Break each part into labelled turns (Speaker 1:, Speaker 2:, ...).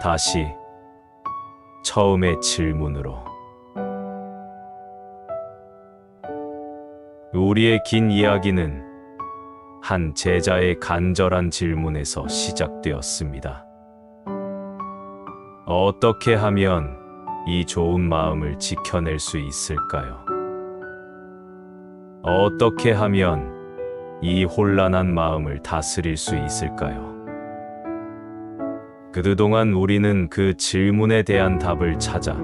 Speaker 1: 다시 처음의 질문으로. 우리의 긴 이야기는 한 제자의 간절한 질문에서 시작되었습니다. 어떻게 하면 이 좋은 마음을 지켜낼 수 있을까요? 어떻게 하면 이 혼란한 마음을 다스릴 수 있을까요? 그동안 우리는 그 질문에 대한 답을 찾아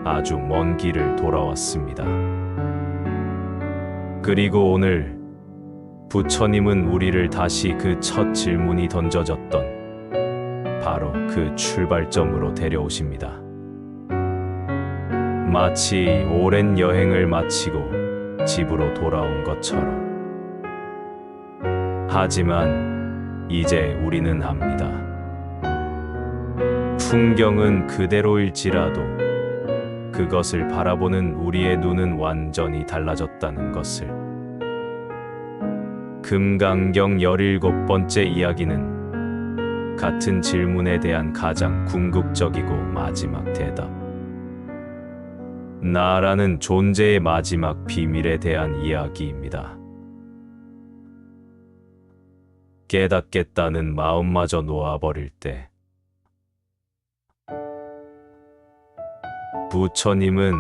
Speaker 1: 아주 먼 길을 돌아왔습니다. 그리고 오늘 부처님은 우리를 다시 그 첫 질문이 던져졌던 바로 그 출발점으로 데려오십니다. 마치 오랜 여행을 마치고 집으로 돌아온 것처럼. 하지만 이제 우리는 압니다. 풍경은 그대로일지라도 그것을 바라보는 우리의 눈은 완전히 달라졌다는 것을. 금강경 17번째 이야기는 같은 질문에 대한 가장 궁극적이고 마지막 대답. 나라는 존재의 마지막 비밀에 대한 이야기입니다. 깨닫겠다는 마음마저 놓아버릴 때 부처님은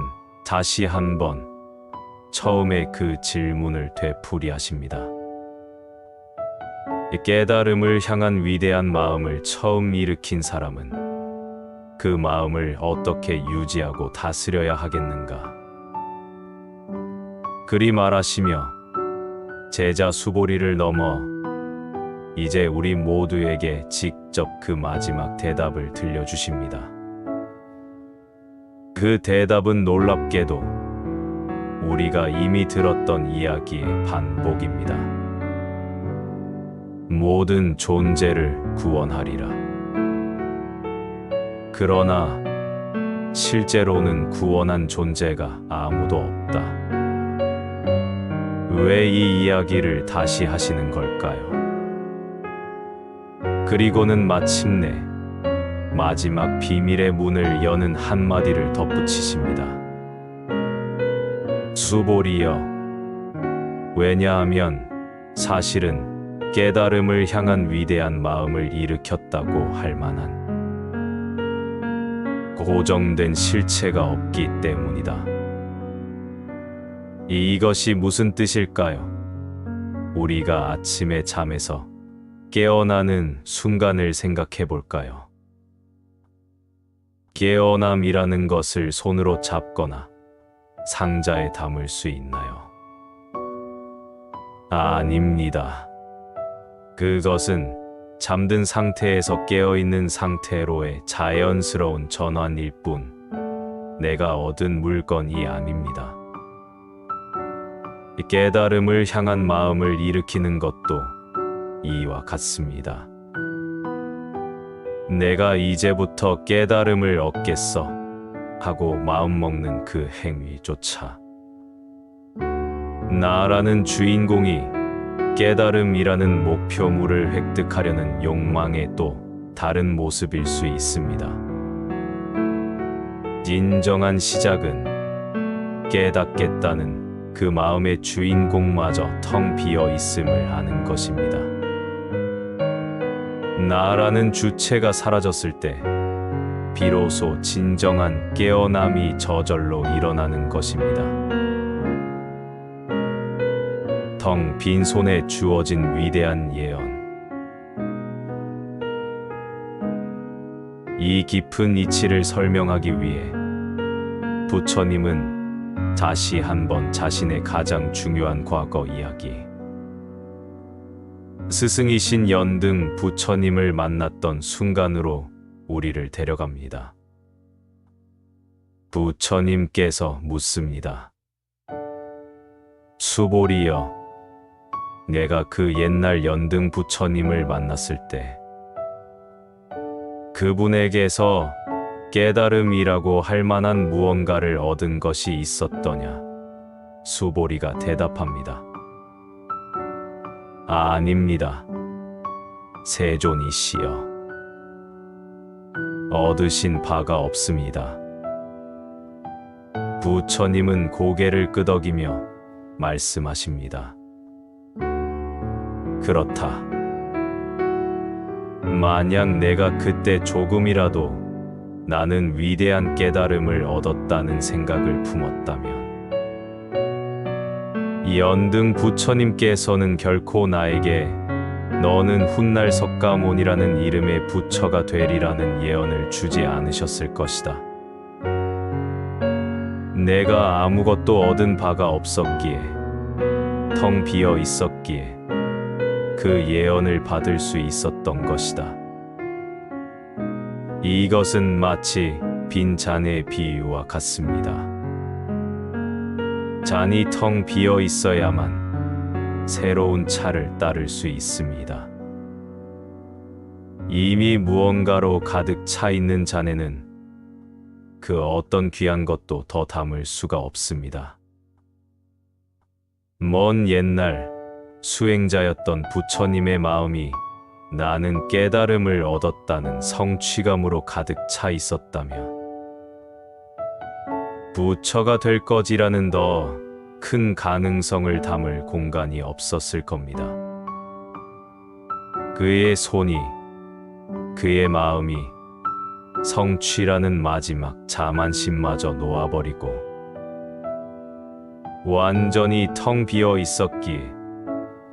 Speaker 1: 다시 한번 처음에 그 질문을 되풀이하십니다. 깨달음을 향한 위대한 마음을 처음 일으킨 사람은 그 마음을 어떻게 유지하고 다스려야 하겠는가? 그리 말하시며 제자 수보리를 넘어 이제 우리 모두에게 직접 그 마지막 대답을 들려주십니다. 그 대답은 놀랍게도 우리가 이미 들었던 이야기의 반복입니다. 모든 존재를 구원하리라. 그러나 실제로는 구원한 존재가 아무도 없다. 왜 이 이야기를 다시 하시는 걸까요? 그리고는 마침내 마지막 비밀의 문을 여는 한마디를 덧붙이십니다. 수보리여, 왜냐하면 사실은 깨달음을 향한 위대한 마음을 일으켰다고 할 만한 고정된 실체가 없기 때문이다. 이것이 무슨 뜻일까요? 우리가 아침에 잠에서 깨어나는 순간을 생각해 볼까요? 깨어남이라는 것을 손으로 잡거나 상자에 담을 수 있나요? 아닙니다. 그것은 잠든 상태에서 깨어있는 상태로의 자연스러운 전환일 뿐, 내가 얻은 물건이 아닙니다. 깨달음을 향한 마음을 일으키는 것도 이와 같습니다. 내가 이제부터 깨달음을 얻겠어 하고 마음먹는 그 행위조차 나라는 주인공이 깨달음이라는 목표물을 획득하려는 욕망의 또 다른 모습일 수 있습니다. 진정한 시작은 깨닫겠다는 그 마음의 주인공마저 텅 비어 있음을 아는 것입니다. 나라는 주체가 사라졌을 때 비로소 진정한 깨어남이 저절로 일어나는 것입니다. 텅 빈 손에 주어진 위대한 예언. 이 깊은 이치를 설명하기 위해 부처님은 다시 한번 자신의 가장 중요한 과거 이야기, 스승이신 연등 부처님을 만났던 순간으로 우리를 데려갑니다. 부처님께서 묻습니다. 수보리여, 내가 그 옛날 연등 부처님을 만났을 때 그분에게서 깨달음이라고 할 만한 무언가를 얻은 것이 있었더냐? 수보리가 대답합니다. 아닙니다. 세존이시여. 얻으신 바가 없습니다. 부처님은 고개를 끄덕이며 말씀하십니다. 그렇다. 만약 내가 그때 조금이라도 나는 위대한 깨달음을 얻었다는 생각을 품었다면, 연등 부처님께서는 결코 나에게 너는 훗날 석가모니라는 이름의 부처가 되리라는 예언을 주지 않으셨을 것이다. 내가 아무것도 얻은 바가 없었기에, 텅 비어 있었기에 그 예언을 받을 수 있었던 것이다. 이것은 마치 빈 잔의 비유와 같습니다. 잔이 텅 비어 있어야만 새로운 차를 따를 수 있습니다. 이미 무언가로 가득 차 있는 잔에는 그 어떤 귀한 것도 더 담을 수가 없습니다. 먼 옛날 수행자였던 부처님의 마음이 나는 깨달음을 얻었다는 성취감으로 가득 차 있었다면, 부처가 될 것이라는 더 큰 가능성을 담을 공간이 없었을 겁니다. 그의 손이, 그의 마음이 성취라는 마지막 자만심마저 놓아버리고 완전히 텅 비어 있었기에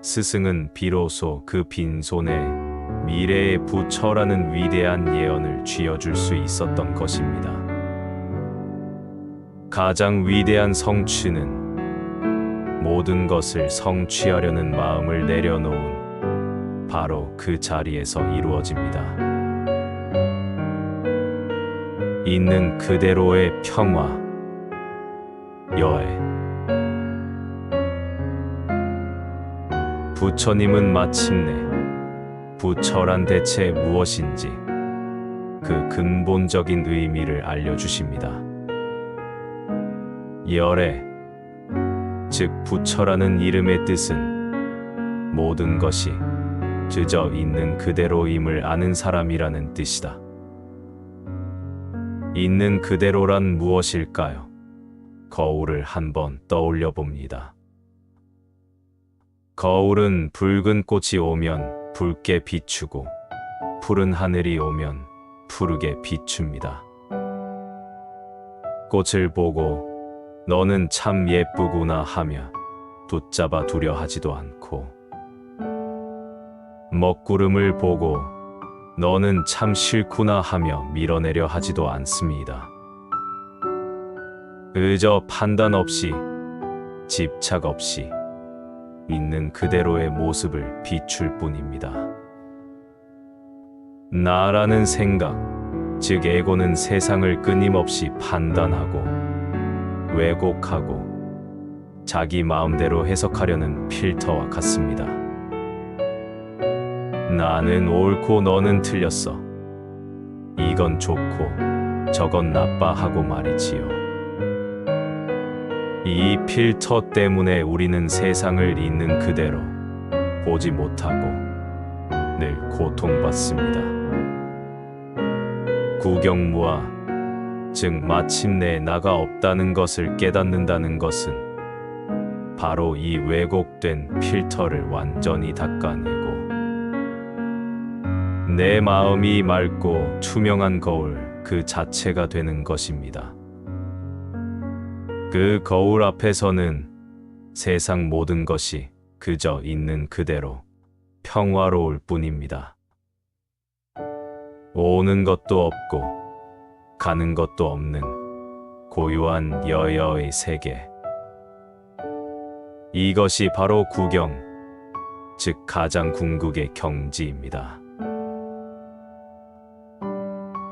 Speaker 1: 스승은 비로소 그 빈손에 미래의 부처라는 위대한 예언을 쥐어줄 수 있었던 것입니다. 가장 위대한 성취는 모든 것을 성취하려는 마음을 내려놓은 바로 그 자리에서 이루어집니다. 있는 그대로의 평화, 여애. 부처님은 마침내 부처란 대체 무엇인지 그 근본적인 의미를 알려주십니다. 열애, 즉 부처라는 이름의 뜻은 모든 것이 주저 있는 그대로임을 아는 사람이라는 뜻이다. 있는 그대로란 무엇일까요? 거울을 한번 떠올려 봅니다. 거울은 붉은 꽃이 오면 붉게 비추고 푸른 하늘이 오면 푸르게 비춥니다. 꽃을 보고 너는 참 예쁘구나 하며 붙잡아 두려 하지도 않고, 먹구름을 보고 너는 참 싫구나 하며 밀어내려 하지도 않습니다. 의저 판단 없이, 집착 없이 있는 그대로의 모습을 비출 뿐입니다. 나라는 생각, 즉 에고는 세상을 끊임없이 판단하고 왜곡하고 자기 마음대로 해석하려는 필터와 같습니다. 나는 옳고 너는 틀렸어. 이건 좋고 저건 나빠 하고 말이지요. 이 필터 때문에 우리는 세상을 있는 그대로 보지 못하고 늘 고통받습니다. 구경무아, 즉 마침내 나가 없다는 것을 깨닫는다는 것은 바로 이 왜곡된 필터를 완전히 닦아내고 내 마음이 맑고 투명한 거울 그 자체가 되는 것입니다. 그 거울 앞에서는 세상 모든 것이 그저 있는 그대로 평화로울 뿐입니다. 오는 것도 없고 가는 것도 없는 고요한 여여의 세계. 이것이 바로 구경, 즉 가장 궁극의 경지입니다.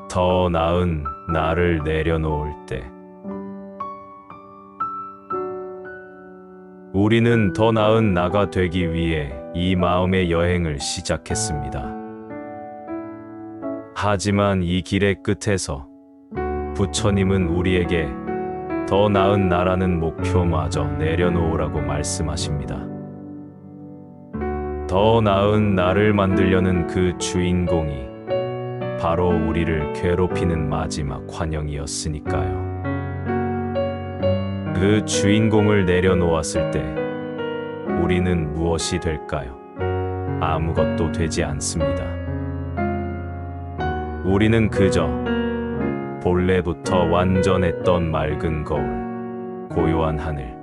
Speaker 1: 더 나은 나를 내려놓을 때 우리는 더 나은 나가 되기 위해 이 마음의 여행을 시작했습니다. 하지만 이 길의 끝에서 부처님은 우리에게 더 나은 나라는 목표마저 내려놓으라고 말씀하십니다. 더 나은 나를 만들려는 그 주인공이 바로 우리를 괴롭히는 마지막 환영이었으니까요. 그 주인공을 내려놓았을 때 우리는 무엇이 될까요? 아무것도 되지 않습니다. 우리는 그저 본래부터 완전했던 맑은 거울, 고요한 하늘,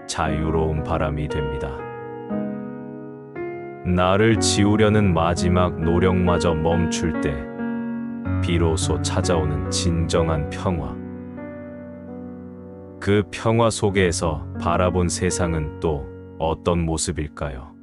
Speaker 1: 자유로운 바람이 됩니다. 나를 지우려는 마지막 노력마저 멈출 때 비로소 찾아오는 진정한 평화. 그 평화 속에서 바라본 세상은 또 어떤 모습일까요?